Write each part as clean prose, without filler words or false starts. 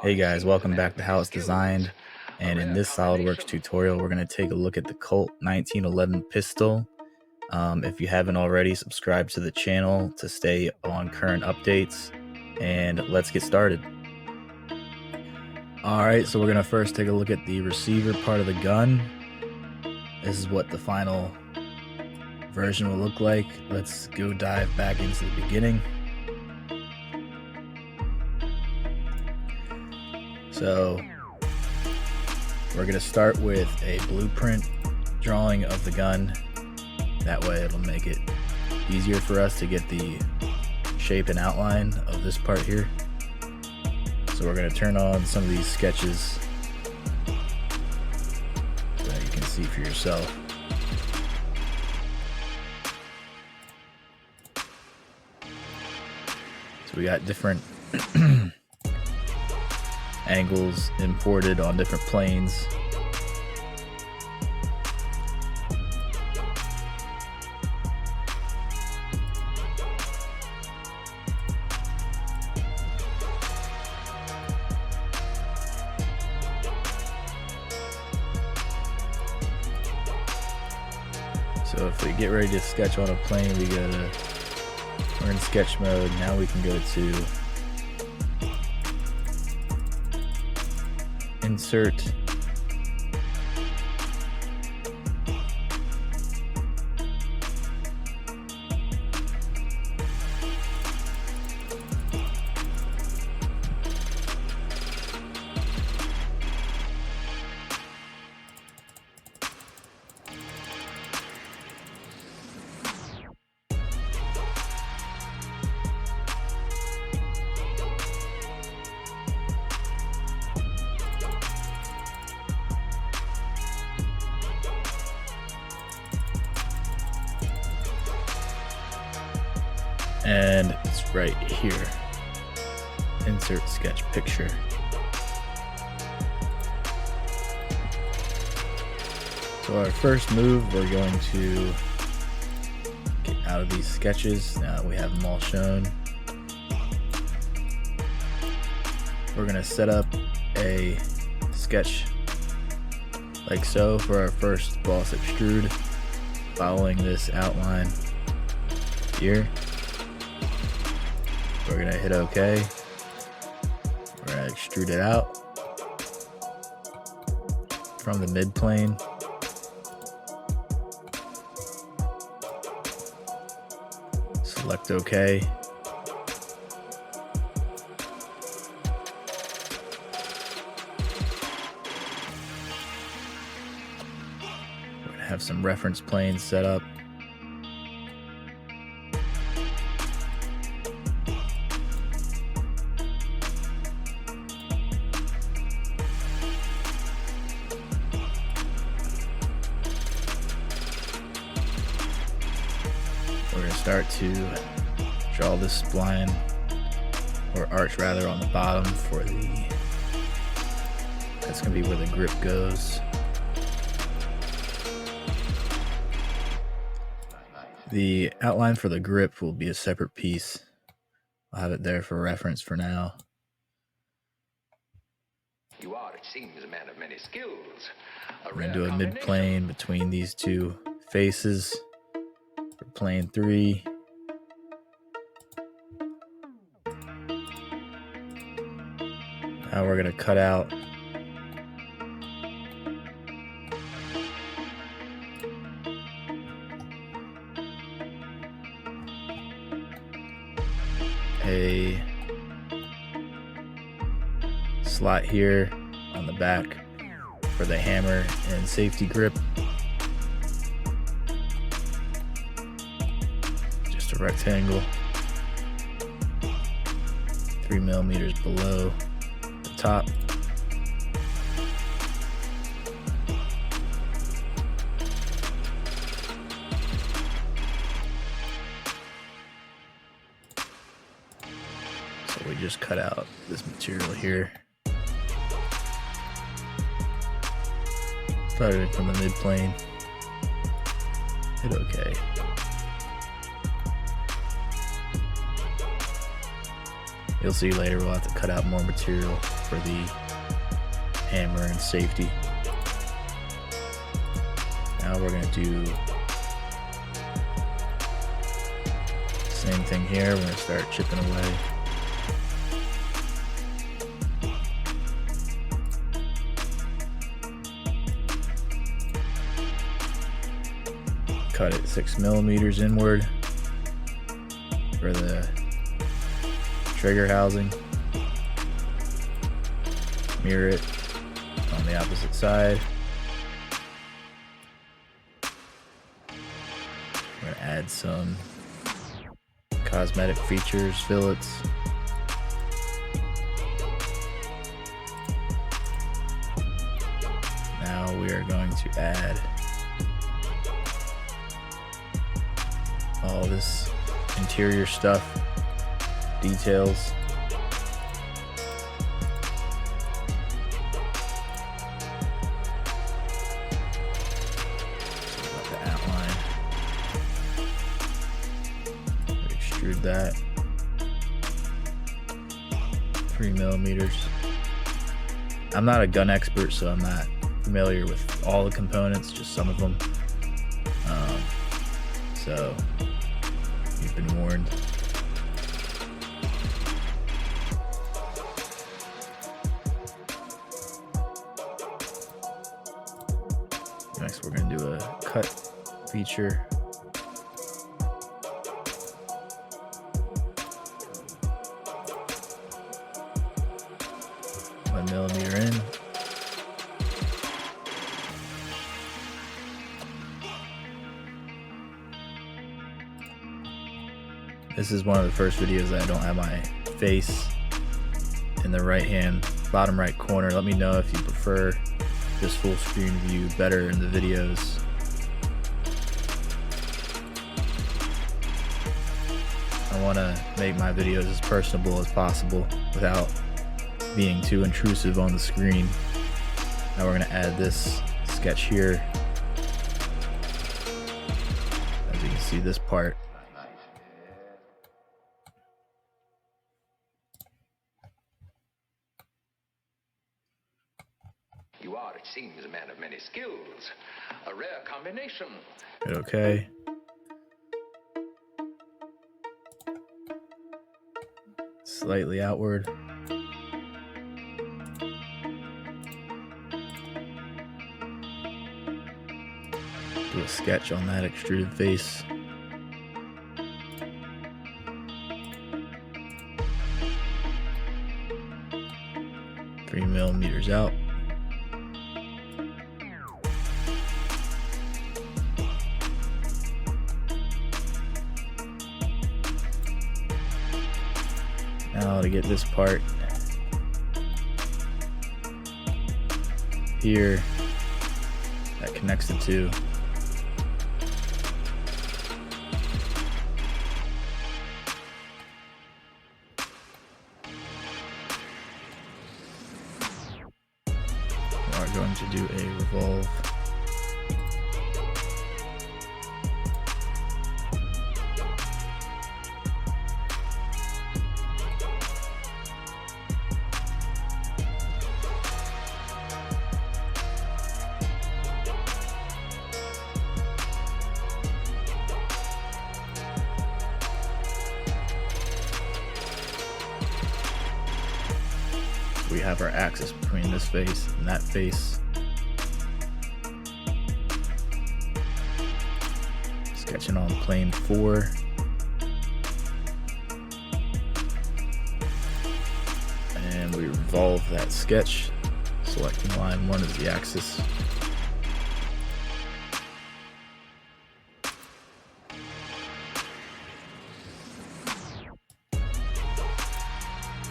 Hey guys, welcome back to How It's Designed, and in this Solidworks tutorial we're going to take a look at the Colt 1911 pistol. If you haven't already, subscribe to the channel to stay on current updates, and let's get started. Alright, so we're going to first take a look at the receiver part of the gun. This is what the final version will look like. Let's go dive back into the beginning. So we're going to start with a blueprint drawing of the gun. That way it'll make it easier for us to get the shape and outline of this part here. So we're going to turn on some of these sketches so that you can see for yourself. So we got different angles imported on different planes. So if we get ready to sketch on a plane, we're in sketch mode. Now we can go to insert, and it's right here. Insert sketch picture. So our first move, we're going to get out of these sketches. Now that we have them all shown, we're going to set up a sketch like so for our first boss extrude, following this outline here. We're going to hit OK. We're going to extrude it out from the midplane. Select OK. We're going to have some reference planes set up. We're going to start to draw this spline, or arch rather, on the bottom for that's going to be where the grip goes. The outline for the grip will be a separate piece. I'll have it there for reference for now. You are, it seems, a man of many skills. We're going to do a mid-plane between these two faces for plane 3. Now we're going to cut out a slot here on the back for the hammer and safety grip. Just a rectangle 3 millimeters below the top. So we just cut out this material here. Starting from the midplane. Hit OK. You'll see later we'll have to cut out more material for the hammer and safety. Now we're going to do same thing here. We're going to start chipping away. Cut it 6 millimeters inward for the trigger housing. Mirror it on the opposite side. We're going to add some cosmetic features, Phillips. Now we are going to add all this interior stuff, details. About the outline. Extrude that 3 millimeters. I'm not a gun expert, so I'm not familiar with all the components, just some of them. So you've been warned. Next, we're going to do a cut feature. One millimeter in. This is one of the first videos that I don't have my face in the bottom right corner. Let me know if you prefer this full screen view better in the videos. I want to make my videos as personable as possible without being too intrusive on the screen. Now we're going to add this sketch here. As you can see, this part. You are, it seems, a man of many skills. A rare combination. Okay. Slightly outward. Do a sketch on that extruded face. Three millimeters out. Now to get this part here that connects the two. We are going to do a revolve. We have our axis between this face and that face. Sketching on plane 4. And we revolve that sketch, selecting line 1 as the axis.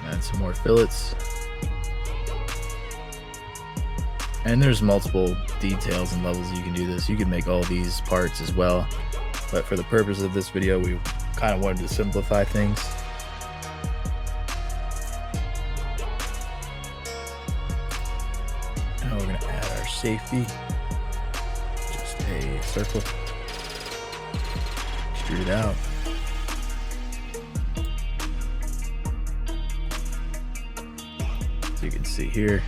Add some more fillets. And there's multiple details and levels you can do this. You can make all these parts as well. But for the purpose of this video, we kind of wanted to simplify things. Now we're going to add our safety. Just a circle. Extrude out. see here.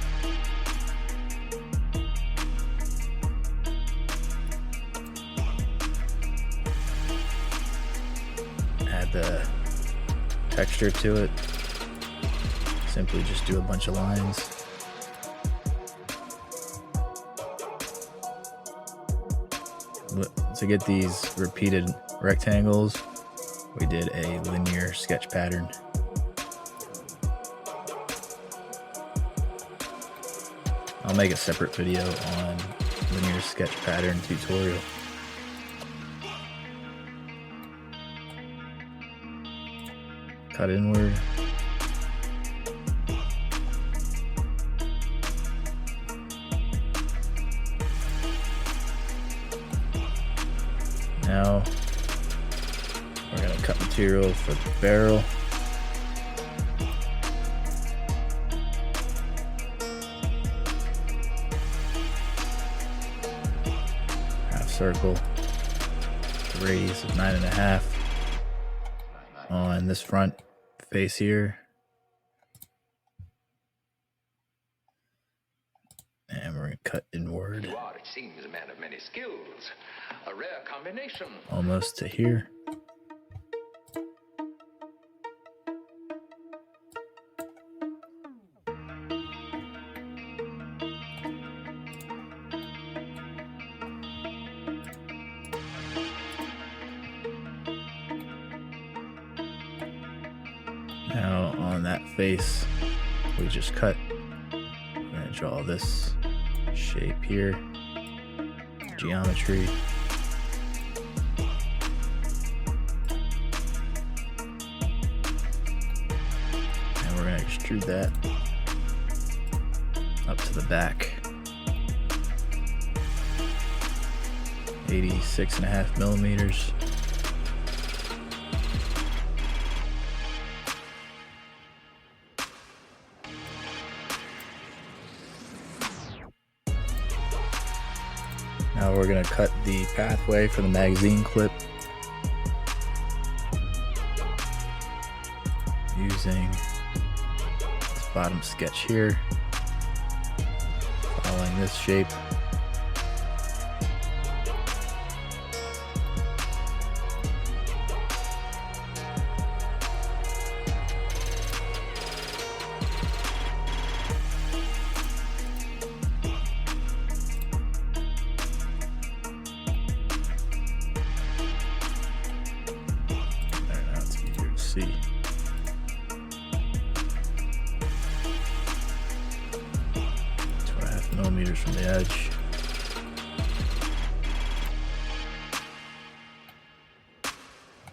Add the texture to it. Simply just do a bunch of lines. To get these repeated rectangles, we did a linear sketch pattern. I'll make a separate video on linear sketch pattern tutorial. Cut inward. Now we're going to cut material for the barrel. Half circle, a radius of 9.5 on this front face here. And we're going to cut inward. You are, it seems, a man of many skills. A rare combination. Almost to here. Now on that face, we just cut. We're going to draw this shape here, geometry. And we're going to extrude that up to the back. 86.5 millimeters. Now we're going to cut the pathway for the magazine clip using this bottom sketch here, following this shape. See. 2.5 millimeters from the edge.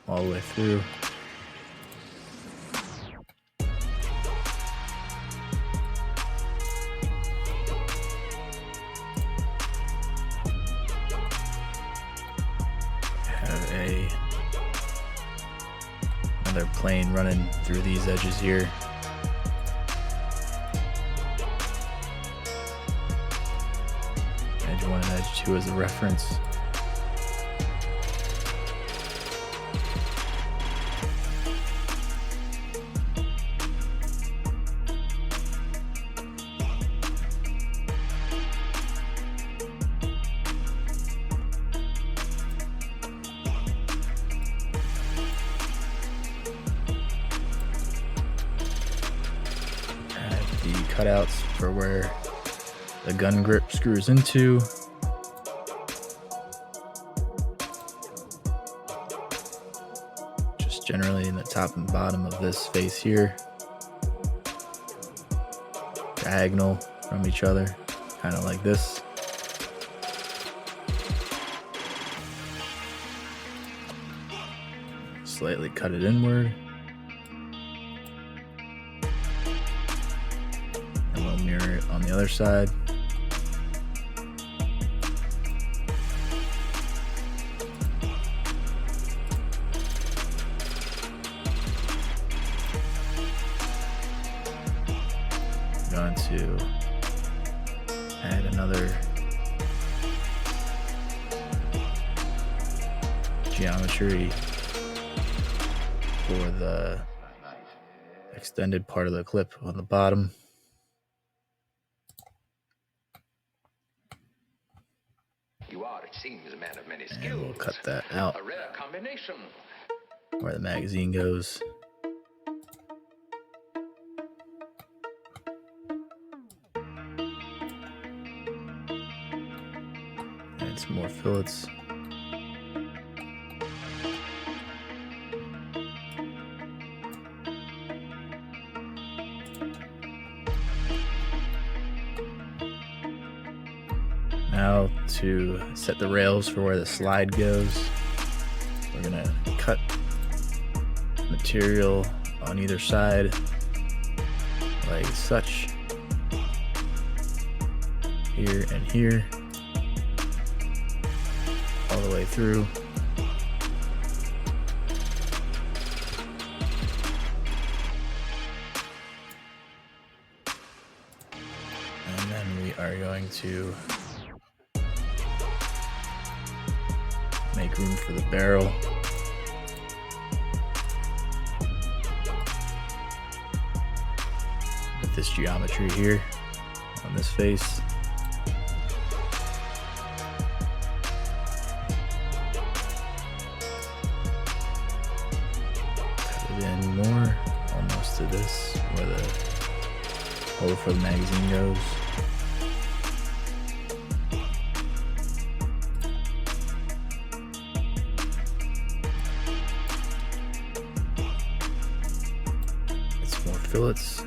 All the way through. Have another plane running through these edges here. Edge 1 and edge 2 as a reference. The cutouts for where the gun grip screws into. Just generally in the top and bottom of this face here. Diagonal from each other, kind of like this. Slightly cut it inward. Mirror it on the other side. I'm going to add another geometry for the extended part of the clip on the bottom. seems a man of many skills. And we'll cut that out A rare combination. where the magazine goes. And some more fillets. Now to set the rails for where the slide goes, we're gonna cut material on either side like such, here and here, all the way through. And then we are going to make room for the barrel. With this geometry here on this face. Cut it in more, almost to this, where the hole for the magazine goes. Fillets.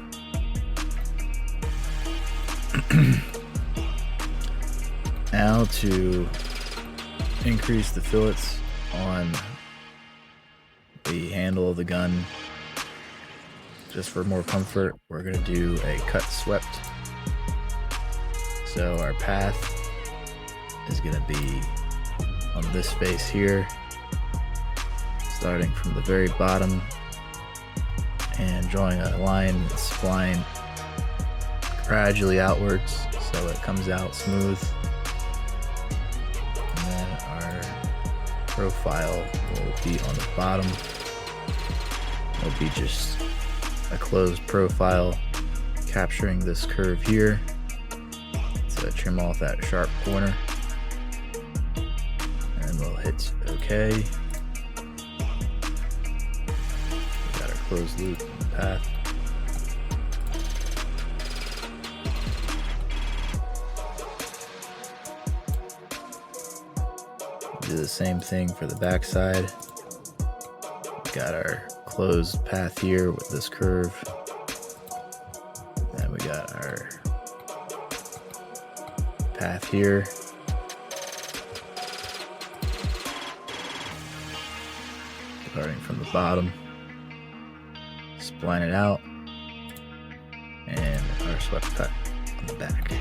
Now to increase the fillets on the handle of the gun, just for more comfort, we're going to do a cut swept. So our path is going to be on this face here, starting from the very bottom and drawing a line and spline gradually outwards so it comes out smooth. And then our profile will be on the bottom. It'll be just a closed profile capturing this curve here to trim off that sharp corner. And we'll hit OK. Closed loop path. Do the same thing for the back side. Got our closed path here with this curve. And we got our path here. Starting from the bottom. Spline it out, and our swept cut on the back.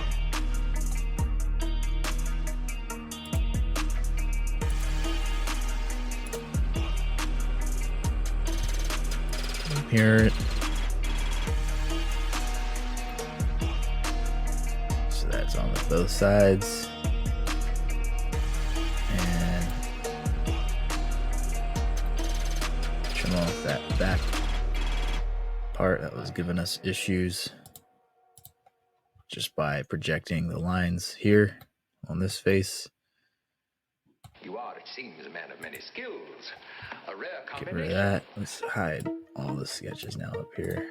Here, so that's on both sides, and trim off that back part that was giving us issues just by projecting the lines here on this face. You are, it seems, a man of many skills. A rare Get combination. rid of that. Let's hide all the sketches now up here.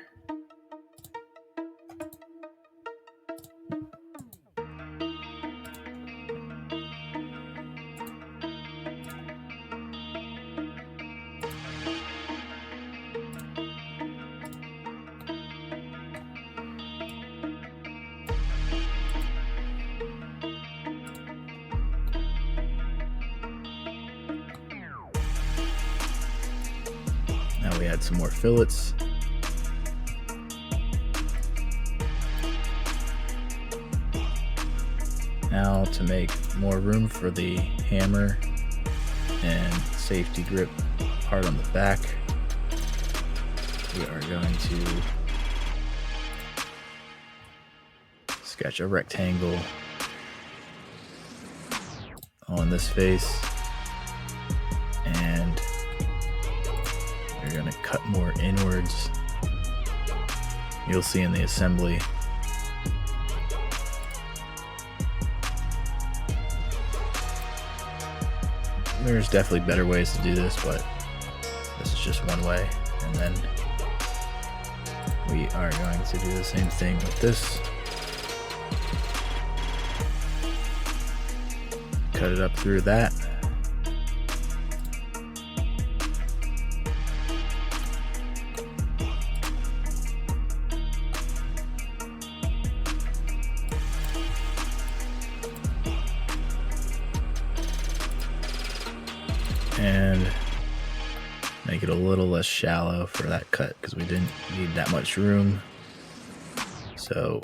Now we add some more fillets. Now to make more room for the hammer and safety grip part on the back, we are going to sketch a rectangle on this face, and we're going to cut more inwards. You'll see in the assembly. There's definitely better ways to do this, but this is just one way. And then we are going to do the same thing with this. Cut it up through that. And make it a little less shallow for that cut because we didn't need that much room. So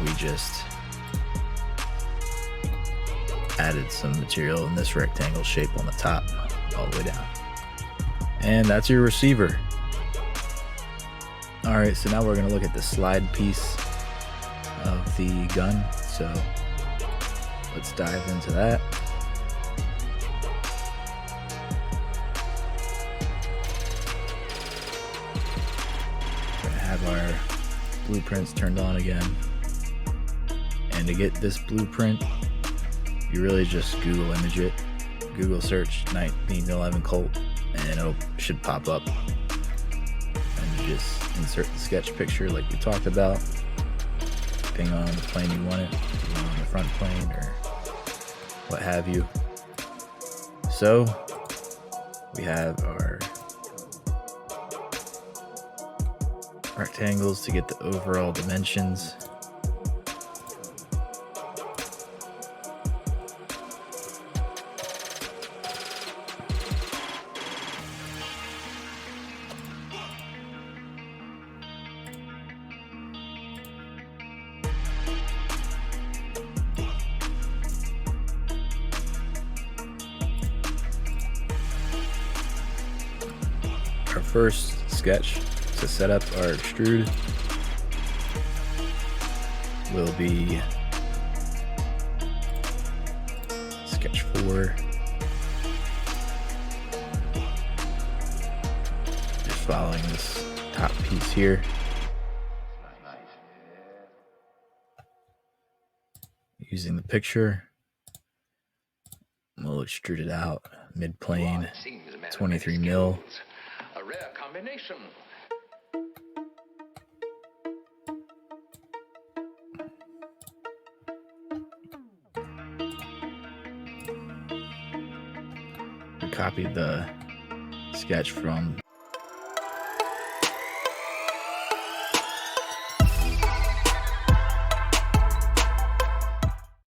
we just added some material in this rectangle shape on the top all the way down. And that's your receiver. All right, so now we're gonna look at the slide piece of the gun. So let's dive into that. Have our blueprints turned on again, and to get this blueprint you really just Google image it, Google search 1911 Colt, and it should pop up, and you just insert the sketch picture like we talked about, depending on the plane you want it, if you want it on the front plane or what have you. So we have our rectangles to get the overall dimensions. Our first sketch to set up our extrude will be sketch 4. Just following this top piece here. Using the picture, we'll extrude it out mid-plane, 23 mil. A rare combination. We copied the sketch from